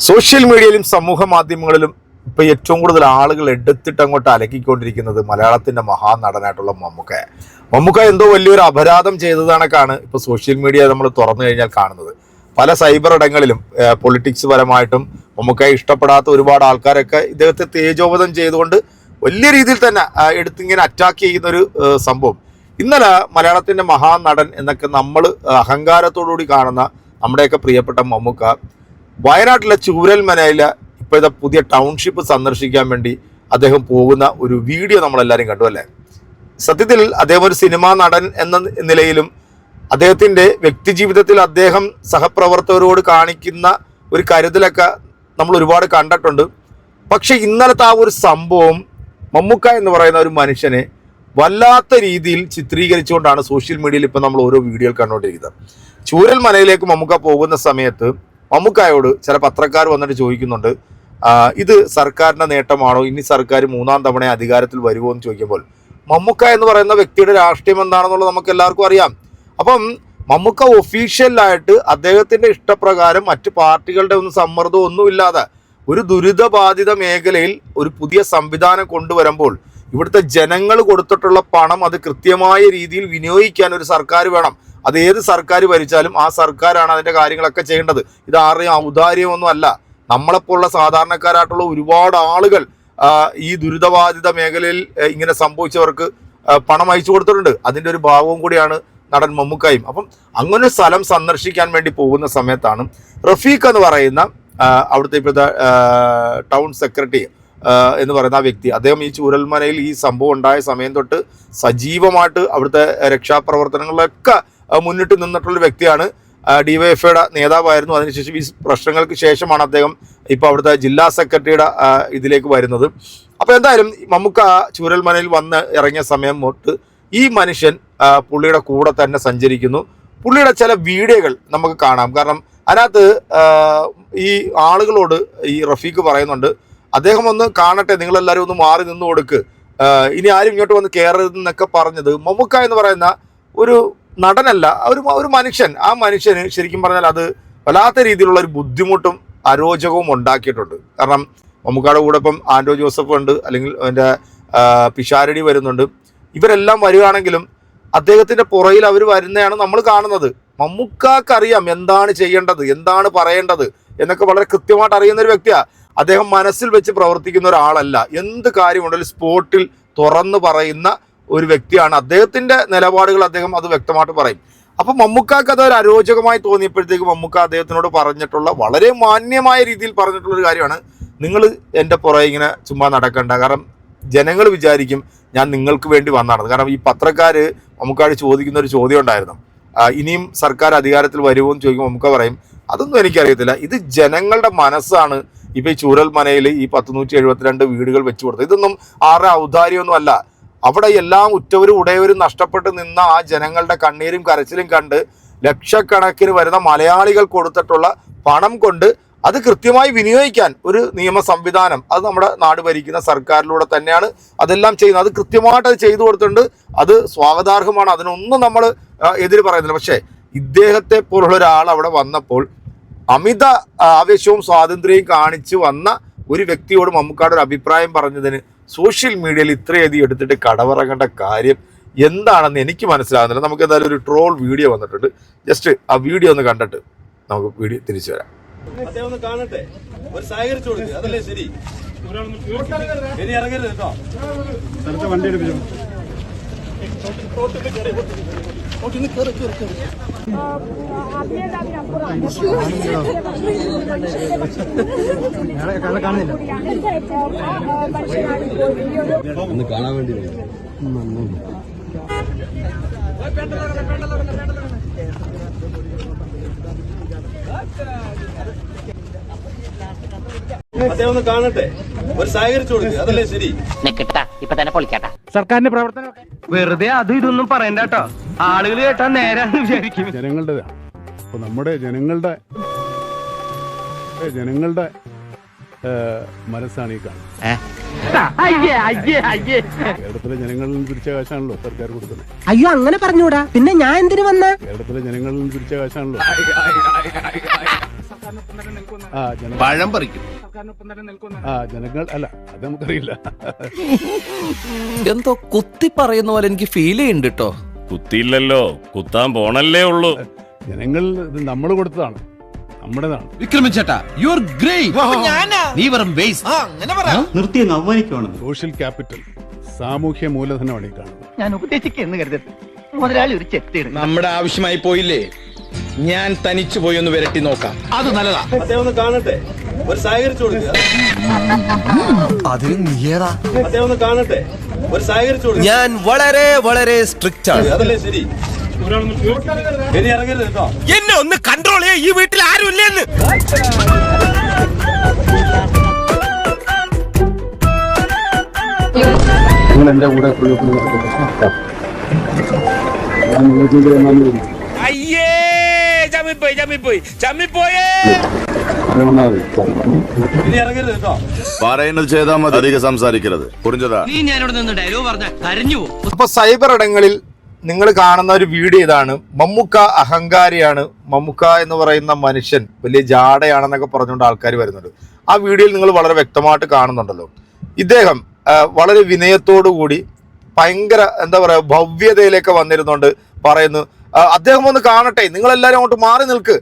Social മീഡിയയിലും സമൂഹ മാധ്യമങ്ങളിലും ഇപ്പൊ ഏറ്റവും കൂടുതൽ ആളുകൾ എടുത്തിട്ട് അങ്ങോട്ട് അലക്കിക്കൊണ്ടിരിക്കുന്നത് മലയാളത്തിന്റെ മഹാനടനായിട്ടുള്ള മമ്മൂക്ക എന്തോ വലിയൊരു അപരാധം ചെയ്തതാണൊക്കെയാണ് ഇപ്പൊ സോഷ്യൽ മീഡിയ നമ്മൾ തുറന്നു കഴിഞ്ഞാൽ കാണുന്നത്. പല സൈബർ ഇടങ്ങളിലും പൊളിറ്റിക്സ് പരമായിട്ടും മമ്മൂക്കയെ ഇഷ്ടപ്പെടാത്ത ഒരുപാട് ആൾക്കാരൊക്കെ ഇദ്ദേഹത്തെ തേജോവധം ചെയ്തുകൊണ്ട് വലിയ രീതിയിൽ തന്നെ എടുത്തിങ്ങനെ അറ്റാക്ക് ചെയ്യുന്ന ഒരു സംഭവം. ഇന്നലെ മലയാളത്തിന്റെ മഹാനടൻ എന്നൊക്കെ നമ്മൾ അഹങ്കാരത്തോടുകൂടി കാണുന്ന നമ്മുടെയൊക്കെ പ്രിയപ്പെട്ട മമ്മൂക്ക വയനാട്ടിലെ ചൂരൽമലയിലെ ഇപ്പോഴത്തെ പുതിയ ടൗൺഷിപ്പ് സന്ദർശിക്കാൻ വേണ്ടി അദ്ദേഹം പോകുന്ന ഒരു വീഡിയോ നമ്മളെല്ലാവരും കണ്ടു അല്ലേ. സത്യത്തിൽ അദ്ദേഹം ഒരു സിനിമാ നടൻ എന്ന നിലയിലും അദ്ദേഹത്തിൻ്റെ വ്യക്തിജീവിതത്തിൽ അദ്ദേഹം സഹപ്രവർത്തകരോട് കാണിക്കുന്ന ഒരു കരുതലൊക്കെ നമ്മൾ ഒരുപാട് കണ്ടിട്ടുണ്ട്. പക്ഷെ ഇന്നലത്തെ ആ ഒരു സംഭവം മമ്മൂക്ക എന്ന് പറയുന്ന ഒരു മനുഷ്യനെ വല്ലാത്ത രീതിയിൽ ചിത്രീകരിച്ചുകൊണ്ടാണ് സോഷ്യൽ മീഡിയയിൽ ഇപ്പം നമ്മൾ ഓരോ വീഡിയോകൾ കണ്ടുകൊണ്ടിരിക്കുന്നത്. ചൂരൽമലയിലേക്ക് മമ്മൂക്ക പോകുന്ന സമയത്ത് മമ്മൂക്കായോട് ചില പത്രക്കാർ വന്നിട്ട് ചോദിക്കുന്നുണ്ട്, ഇത് സർക്കാരിൻ്റെ നേട്ടമാണോ, ഇനി സർക്കാർ മൂന്നാം തവണ അധികാരത്തിൽ വരുമോ എന്ന് ചോദിക്കുമ്പോൾ മമ്മൂക്ക എന്ന് പറയുന്ന വ്യക്തിയുടെ രാഷ്ട്രീയം എന്താണെന്നുള്ളത് നമുക്ക് എല്ലാവർക്കും അറിയാം. അപ്പം മമ്മൂക്ക ഒഫീഷ്യലായിട്ട് അദ്ദേഹത്തിൻ്റെ ഇഷ്ടപ്രകാരം മറ്റ് പാർട്ടികളുടെ ഒന്നും സമ്മർദ്ദം ഒന്നുമില്ലാതെ ഒരു ദുരിതബാധിത മേഖലയിൽ ഒരു പുതിയ സംവിധാനം കൊണ്ടുവരുമ്പോൾ ഇവിടുത്തെ ജനങ്ങൾ കൊടുത്തിട്ടുള്ള പണം അത് കൃത്യമായ രീതിയിൽ വിനിയോഗിക്കാൻ ഒരു സർക്കാർ വേണം. അത് ഏത് സർക്കാർ ഭരിച്ചാലും ആ സർക്കാരാണ് അതിൻ്റെ കാര്യങ്ങളൊക്കെ ചെയ്യേണ്ടത്. ഇത് ആരുടെയും ഔദാര്യമൊന്നും അല്ല. നമ്മളെപ്പോലുള്ള സാധാരണക്കാരായിട്ടുള്ള ഒരുപാട് ആളുകൾ ഈ ദുരിതബാധിത മേഖലയിൽ ഇങ്ങനെ സംഭവിച്ചവർക്ക് പണം അയച്ചു കൊടുത്തിട്ടുണ്ട്. അതിൻ്റെ ഒരു ഭാഗവും കൂടിയാണ് നടൻ മമ്മൂക്കായും. അപ്പം അങ്ങനെ ഒരു സ്ഥലം സന്ദർശിക്കാൻ വേണ്ടി പോകുന്ന സമയത്താണ് റഫീഖ് എന്ന് പറയുന്ന അവിടുത്തെ ഇപ്പോഴത്തെ ടൗൺ സെക്രട്ടറി എന്ന് പറയുന്ന ആ വ്യക്തി, അദ്ദേഹം ഈ ചൂരൽമലയിൽ ഈ സംഭവം ഉണ്ടായ സമയം തൊട്ട് സജീവമായിട്ട് അവിടുത്തെ രക്ഷാപ്രവർത്തനങ്ങളിലൊക്കെ മുന്നിട്ട് നിന്നിട്ടുള്ളൊരു വ്യക്തിയാണ്. ഡിവൈഎഫ്ഐയുടെ നേതാവായിരുന്നു. അതിനുശേഷം ഈ പ്രശ്നങ്ങൾക്ക് ശേഷമാണ് അദ്ദേഹം ഇപ്പോൾ അവിടുത്തെ ജില്ലാ സെക്രട്ടറിയുടെ ഇതിലേക്ക് വരുന്നത്. അപ്പോൾ എന്തായാലും മമ്മൂക്ക ചൂരൽമലയിൽ വന്ന് ഇറങ്ങിയ സമയം തൊട്ട് ഈ മനുഷ്യൻ പുള്ളിയുടെ കൂടെ തന്നെ സഞ്ചരിക്കുന്നു. പുള്ളിയുടെ ചില വീഡിയോകൾ നമുക്ക് കാണാം. കാരണം അതിനകത്ത് ഈ ആളുകളോട് ഈ റഫീഖ് പറയുന്നുണ്ട്, അദ്ദേഹം ഒന്ന് കാണട്ടെ, നിങ്ങളെല്ലാവരും ഒന്ന് മാറി നിന്ന് കൊടുക്ക്, ഇനി ആരും ഇങ്ങോട്ട് വന്ന് കയറരുതെന്നൊക്കെ പറഞ്ഞത് മമ്മൂക്ക എന്ന് പറയുന്ന ഒരു നടനല്ല, ഒരു മനുഷ്യൻ. ആ മനുഷ്യന് ശരിക്കും പറഞ്ഞാൽ അത് വല്ലാത്ത രീതിയിലുള്ള ഒരു ബുദ്ധിമുട്ടും അരോചകവും ഉണ്ടാക്കിയിട്ടുണ്ട്. കാരണം മമ്മൂക്കയുടെ കൂടെ ഇപ്പം ആൻഡോ ജോസഫ് ഉണ്ട്, അല്ലെങ്കിൽ അതിൻ്റെ പിഷാരടി വരുന്നുണ്ട്. ഇവരെല്ലാം വരികയാണെങ്കിലും അദ്ദേഹത്തിൻ്റെ പുറയിൽ അവർ വരുന്നതാണ് നമ്മൾ കാണുന്നത്. മമ്മൂക്കറിയാം എന്താണ് ചെയ്യേണ്ടത്, എന്താണ് പറയേണ്ടത് എന്നൊക്കെ വളരെ കൃത്യമായിട്ട് അറിയുന്ന ഒരു വ്യക്തിയാണ്. അദ്ദേഹം മനസ്സിൽ വെച്ച് പ്രവർത്തിക്കുന്ന ഒരാളല്ല. എന്ത് കാര്യമുണ്ടെങ്കിലും സ്പോട്ടിൽ തുറന്നു പറയുന്ന ഒരു വ്യക്തിയാണ്. അദ്ദേഹത്തിൻ്റെ നിലപാടുകൾ അദ്ദേഹം അത് വ്യക്തമായിട്ട് പറയും. അപ്പം മമ്മൂക്കാക്ക് അതൊരു അരോചകമായി തോന്നിയപ്പോഴത്തേക്ക് മമ്മൂക്ക അദ്ദേഹത്തിനോട് പറഞ്ഞിട്ടുള്ള വളരെ മാന്യമായ രീതിയിൽ പറഞ്ഞിട്ടുള്ളൊരു കാര്യമാണ്, നിങ്ങൾ എൻ്റെ പുറകെ ഇങ്ങനെ ചുമ്മാ നടക്കണ്ട, കാരണം ജനങ്ങൾ വിചാരിക്കും ഞാൻ നിങ്ങൾക്ക് വേണ്ടി വന്നതാണ്. കാരണം ഈ പത്രക്കാർ മമ്മൂക്കാട് ചോദിക്കുന്ന ഒരു ചോദ്യം ഉണ്ടായിരുന്നു, ഇനിയും സർക്കാർ അധികാരത്തിൽ വരുമോ എന്ന് ചോദിക്കുമ്പോൾ മമ്മൂക്ക പറയും, അതൊന്നും എനിക്കറിയത്തില്ല, ഇത് ജനങ്ങളുടെ മനസ്സാണ് ഇപ്പോൾ ഈ ചൂരൽമലയിൽ ഈ 172 വീടുകൾ വെച്ചു കൊടുത്തത്. ഇതൊന്നും ആരുടെ ഔദാര്യമൊന്നും അല്ല. അവിടെ എല്ലാം ഉറ്റവരും ഉടയവരും നഷ്ടപ്പെട്ട് നിന്ന ആ ജനങ്ങളുടെ കണ്ണീരും കരച്ചിലും കണ്ട് ലക്ഷക്കണക്കിന് വരുന്ന മലയാളികൾ കൊടുത്തിട്ടുള്ള പണം കൊണ്ട് അത് കൃത്യമായി വിനിയോഗിക്കാൻ ഒരു നിയമ സംവിധാനം, അത് നമ്മുടെ നാട് ഭരിക്കുന്ന സർക്കാരിലൂടെ തന്നെയാണ് അതെല്ലാം ചെയ്യുന്നത്. അത് കൃത്യമായിട്ട് അത് ചെയ്തു കൊടുത്തിട്ടുണ്ട്. അത് സ്വാഗതാർഹമാണ്. അതിനൊന്നും നമ്മൾ എതിര് പറയുന്നില്ല. പക്ഷേ ഇദ്ദേഹത്തെ പോലുള്ള ഒരാൾ അവിടെ വന്നപ്പോൾ അമിത ആവേശവും സ്വാതന്ത്ര്യവും കാണിച്ചു വന്ന ഒരു വ്യക്തിയോട് മമ്മൂക്കാട് ഒരു അഭിപ്രായം പറഞ്ഞതിന് സോഷ്യൽ മീഡിയയിൽ ഇത്രയധികം എടുത്തിട്ട് കടവറങ്ങേണ്ട കാര്യം എന്താണെന്ന് എനിക്ക് മനസ്സിലാകുന്നില്ല. നമുക്ക് എന്തായാലും ഒരു ട്രോൾ വീഡിയോ വന്നിട്ടുണ്ട്. ജസ്റ്റ് ആ വീഡിയോ ഒന്ന് കണ്ടിട്ട് നമുക്ക് വീഡിയോ തിരിച്ചു വരാം. കാണട്ടെ, ഒരു സഹകരിച്ചു കൊടുക്കുക, അതല്ലേ ശരി. ഇനി ഇറങ്ങരുത് കേട്ടോ. വണ്ടി എടുപ്പിച്ചു ഒന്ന് കാണാൻ വേണ്ടി അദ്ദേഹം ഒന്ന് കാണട്ടെ, ഒരു സഹകരിച്ചു കൊടുക്കുക, അതല്ലേ ശരി. ഇപ്പൊ തന്നെ പൊളിക്കട്ടെ. സർക്കാരിന്റെ പ്രവർത്തനം വെറുതെ അതും ഇതൊന്നും പറയണ്ട കേട്ടോ. ആളുകൾ കേട്ടാ നേരാന്ന് വിചാരിക്കും. ജനങ്ങളുടേതാ. അപ്പൊ നമ്മുടെ ജനങ്ങളുടെ മനസ്സാണ് ഈ കാണുന്നത്. കേരളത്തിലെ ജനങ്ങളിൽ നിന്ന് പിരിച്ച കാശാണല്ലോ സർക്കാർ കൊടുക്കുന്നത്. അയ്യോ അങ്ങനെ പറഞ്ഞൂടാ, പിന്നെ ഞാൻ എന്തിനു വന്ന? കേരളത്തിലെ ജനങ്ങളിൽ നിന്ന് പിരിച്ച കാശാണല്ലോ. പഴം പറിക്കും. ജനങ്ങൾ അല്ല, അത് നമുക്കറിയില്ല. എന്തോ കുത്തി പറയുന്ന പോലെ എനിക്ക് ഫീൽ ചെയ്യുന്നുണ്ട് കേട്ടോ. കുത്തിയില്ലല്ലോ, കുത്താൻ പോണല്ലേ ഉള്ളൂ. ജനങ്ങൾ ഇത് നമ്മൾ കൊടുത്തതാണ്, നമ്മുടേതാണ്. വിക്രമൻ ചേട്ടാ, യു ആർ ഗ്രേറ്റ്. നീ വെറും വേസ്റ്റ്. നിർത്തിയങ്ങ് അവമാനിക്കുവാണ്. സോഷ്യൽ ക്യാപിറ്റൽ, സാമൂഹ്യ മൂലധനമാണ് ഈ കാണുന്നത്. ഞാൻ ഉപദേശിക്കുന്നു കരുതരുത്, മുതലാളി ഒരു ചെത്തിയാണ്. നമ്മുടെ ആവശ്യമായി പോയില്ലേ, ഞാൻ തനിച്ചു പോയി ഒന്ന് വിരട്ടി നോക്കാം. അത് നല്ലതാ. അദ്ദേഹം ഒന്ന് കാണട്ടെ, ഒരു സഹകരിച്ചു കൊടുക്കുക. അതിന് നീയേതാ? അദ്ദേഹം ഒന്ന് കാണട്ടെ, ഒരു സഹകരിച്ചു കൊടുക്കുക. ഞാൻ വളരെ വളരെ സ്ട്രിക്റ്റ് ആണ്. അതല്ലേ ശരി. ഇനി ഇറങ്ങരുത് കേട്ടോ. എന്നെ ഒന്ന് കൺട്രോൾ ചെയ്യാ, ഈ വീട്ടിൽ ആരും ഇല്ലെന്ന്. അയ്യേ, ചമ്മിപ്പോയേ. ഇനി ഇറങ്ങരുത് കേട്ടോ. പറയുന്നത് ചെയ്താൽ മതി, അധികം സംസാരിക്കരുത്. പുറിഞ്ചതാ. നീ ഞാനിവിടെ നിന്ന് ഡയലോഗ് പറഞ്ഞ കരഞ്ഞു പോകും. അപ്പൊ സൈബർ ഇടങ്ങളിൽ നിങ്ങൾ കാണുന്ന ഒരു വീഡിയോ ഇതാണ്. മമ്മൂക്ക അഹങ്കാരിയാണ്, മമ്മൂക്ക എന്ന് പറയുന്ന മനുഷ്യൻ വലിയ ജാടയാണെന്നൊക്കെ പറഞ്ഞുകൊണ്ട് ആൾക്കാർ വരുന്നുണ്ട്. ആ വീഡിയോയിൽ നിങ്ങൾ വളരെ വ്യക്തമായിട്ട് കാണുന്നുണ്ടല്ലോ, ഇദ്ദേഹം വളരെ വിനയത്തോടു കൂടി ഭയങ്കര എന്താ പറയുക ഭവ്യതയിലേക്ക് വന്നിരുന്നുകൊണ്ട് പറയുന്നു, അദ്ദേഹം ഒന്ന് കാണട്ടെ, നിങ്ങളെല്ലാവരും അങ്ങോട്ട് മാറി നിൽക്ക്,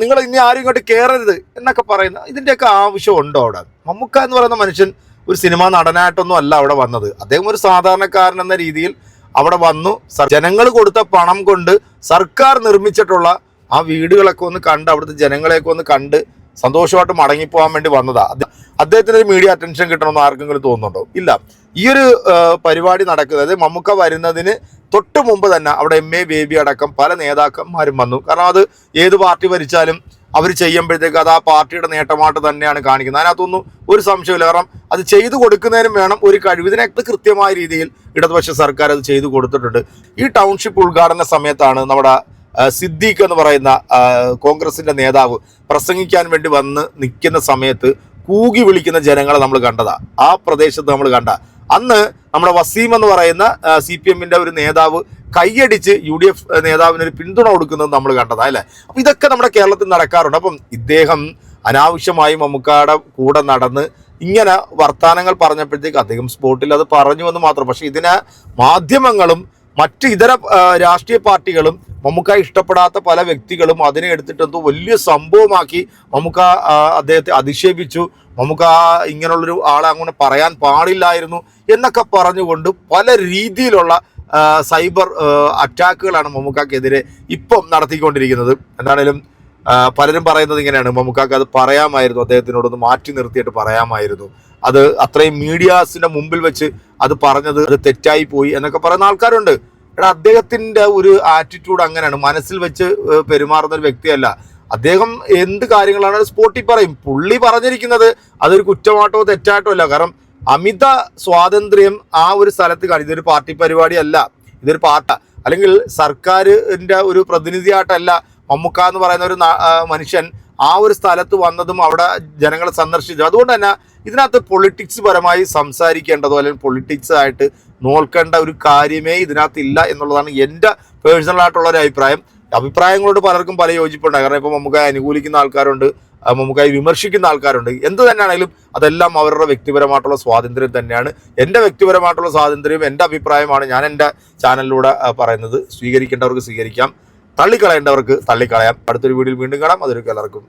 നിങ്ങൾ ഇനി ആരും ഇങ്ങോട്ട് കയറരുത് എന്നൊക്കെ പറയുന്ന ഇതിൻ്റെയൊക്കെ ആവശ്യമുണ്ടോ അവിടെ? മമ്മൂക്ക എന്ന് പറയുന്ന മനുഷ്യൻ ഒരു സിനിമാ നടനായിട്ടൊന്നും അല്ല അവിടെ വന്നത്. അദ്ദേഹം ഒരു സാധാരണക്കാരൻ എന്ന രീതിയിൽ അവിടെ വന്നു. ജനങ്ങൾ കൊടുത്ത പണം കൊണ്ട് സർക്കാർ നിർമ്മിച്ചിട്ടുള്ള ആ വീടുകളൊക്കെ ഒന്ന് കണ്ട് അവിടുത്തെ ജനങ്ങളെയൊക്കെ ഒന്ന് കണ്ട് സന്തോഷമായിട്ട് മടങ്ങിപ്പോകാൻ വേണ്ടി വന്നതാ. അദ്ദേഹത്തിന് ഒരു മീഡിയ അറ്റൻഷൻ കിട്ടണമെന്ന് ആർക്കെങ്കിലും തോന്നുന്നുണ്ടോ? ഇല്ല. ഈ ഒരു പരിപാടി നടക്കുന്നത് മമ്മൂക്ക വരുന്നതിന് തൊട്ട് മുമ്പ് തന്നെ അവിടെ MA ബേബി അടക്കം പല നേതാക്കന്മാരും വന്നു. കാരണം അത് ഏത് പാർട്ടി ഭരിച്ചാലും അവർ ചെയ്യുമ്പോഴത്തേക്ക് അത് ആ പാർട്ടിയുടെ നേട്ടമായിട്ട് തന്നെയാണ് കാണിക്കുന്നത്. അതിനകത്തൊന്നും ഒരു സംശയമില്ല. കാരണം അത് ചെയ്തു കൊടുക്കുന്നതിനും വേണം ഒരു കഴിവ്. ഇതിനകത്ത് കൃത്യമായ രീതിയിൽ ഇടതുപക്ഷ സർക്കാർ അത് ചെയ്തു കൊടുത്തിട്ടുണ്ട്. ഈ ടൗൺഷിപ്പ് ഉദ്ഘാടന സമയത്താണ് നമ്മുടെ സിദ്ദീഖ് എന്ന് പറയുന്ന കോൺഗ്രസിന്റെ നേതാവ് പ്രസംഗിക്കാൻ വേണ്ടി വന്ന് നിൽക്കുന്ന സമയത്ത് കൂകി വിളിക്കുന്ന ജനങ്ങളെ നമ്മൾ കണ്ടതാ. ആ പ്രദേശത്ത് നമ്മൾ കണ്ട അന്ന് നമ്മുടെ വസീം എന്ന് പറയുന്ന CPM-ന്റെ ഒരു നേതാവ് കൈയടിച്ച് UDF നേതാവിനൊരു പിന്തുണ കൊടുക്കുന്നത് നമ്മൾ കണ്ടതാ അല്ലേ. അപ്പം ഇതൊക്കെ നമ്മുടെ കേരളത്തിൽ നടക്കാറുണ്ട്. അപ്പം ഇദ്ദേഹം അനാവശ്യമായി മമ്മൂക്കയുടെ കൂടെ നടന്ന് ഇങ്ങനെ വർത്തമാനങ്ങൾ പറഞ്ഞപ്പോഴത്തേക്ക് അദ്ദേഹം സ്പോട്ടിൽ അത് പറഞ്ഞു എന്ന് മാത്രം. പക്ഷെ ഇതിനെ മാധ്യമങ്ങളും മറ്റ് ഇതര രാഷ്ട്രീയ പാർട്ടികളും മമ്മൂക്ക ഇഷ്ടപ്പെടാത്ത പല വ്യക്തികളും അതിനെ എടുത്തിട്ടെന്തോ വലിയ സംഭവമാക്കി മമ്മൂക്ക അദ്ദേഹത്തെ അധിക്ഷേപിച്ചു. മമ്മൂക്ക ഇങ്ങനെയുള്ളൊരു ആളെ അങ്ങനെ പറയാൻ പാടില്ലായിരുന്നു എന്നൊക്കെ പറഞ്ഞുകൊണ്ട് പല രീതിയിലുള്ള സൈബർ അറ്റാക്കുകളാണ് മമ്മൂക്കക്കെതിരെ ഇപ്പം നടത്തിക്കൊണ്ടിരിക്കുന്നത്. എന്താണേലും പലരും പറയുന്നത് ഇങ്ങനെയാണ്, മമ്മൂക്കക്ക് അത് പറയാമായിരുന്നു, അദ്ദേഹത്തിനോടൊന്ന് മാറ്റി നിർത്തിയിട്ട് പറയാമായിരുന്നു, അത് അത്രയും മീഡിയാസിന്റെ മുമ്പിൽ വെച്ച് അത് പറഞ്ഞത് അത് തെറ്റായി പോയി എന്നൊക്കെ പറയുന്ന ആൾക്കാരുണ്ട്. എടാ, അദ്ദേഹത്തിന്റെ ഒരു ആറ്റിറ്റ്യൂഡ് അങ്ങനെയാണ്, മനസ്സിൽ വെച്ച് പെരുമാറുന്ന ഒരു വ്യക്തിയല്ല അദ്ദേഹം. എന്ത് കാര്യങ്ങളാണ് സ്പോട്ടിൽ പറയും. പുള്ളി പറഞ്ഞിരിക്കുന്നത് അതൊരു കുറ്റമായിട്ടോ തെറ്റായിട്ടോ അല്ല. കാരണം അമിത സ്വാതന്ത്ര്യം ആ ഒരു സ്ഥലത്ത് കാണും. ഇതൊരു പാർട്ടി പരിപാടിയല്ല, ഇതൊരു അല്ലെങ്കിൽ സർക്കാരിന്റെ ഒരു പ്രതിനിധിയായിട്ടല്ല മമ്മൂക്ക എന്ന് പറയുന്ന ഒരു മനുഷ്യൻ ആ ഒരു സ്ഥലത്ത് വന്നതും അവിടെ ജനങ്ങളെ സന്ദർശിച്ചു. അതുകൊണ്ട് തന്നെ ഇതിനകത്ത് പൊളിറ്റിക്സ് പരമായി സംസാരിക്കേണ്ടതോ അല്ലെങ്കിൽ പൊളിറ്റിക്സ് ആയിട്ട് നോക്കേണ്ട ഒരു കാര്യമേ ഇതിനകത്ത് ഇല്ല എന്നുള്ളതാണ് എൻ്റെ പേഴ്സണലായിട്ടുള്ള ഒരു അഭിപ്രായങ്ങളോട് പലർക്കും പല യോജിപ്പുണ്ടാകും. കാരണം ഇപ്പോൾ മമ്മൂക്കയെ അനുകൂലിക്കുന്ന ആൾക്കാരുണ്ട്, മമ്മൂക്കയെ വിമർശിക്കുന്ന ആൾക്കാരുണ്ട്. എന്ത് തന്നെയാണെങ്കിലും അതെല്ലാം അവരുടെ വ്യക്തിപരമായിട്ടുള്ള സ്വാതന്ത്ര്യം തന്നെയാണ്. എൻ്റെ വ്യക്തിപരമായിട്ടുള്ള സ്വാതന്ത്ര്യം എൻ്റെ അഭിപ്രായമാണ് ഞാൻ എൻ്റെ ചാനലിലൂടെ പറയുന്നത്. സ്വീകരിക്കേണ്ടവർക്ക് സ്വീകരിക്കാം, തള്ളിക്കളയേണ്ടവർക്ക് തള്ളിക്കളയാം. അടുത്തൊരു വീഡിയോയിൽ വീണ്ടും കാണാം. അതൊരു എല്ലാവർക്കും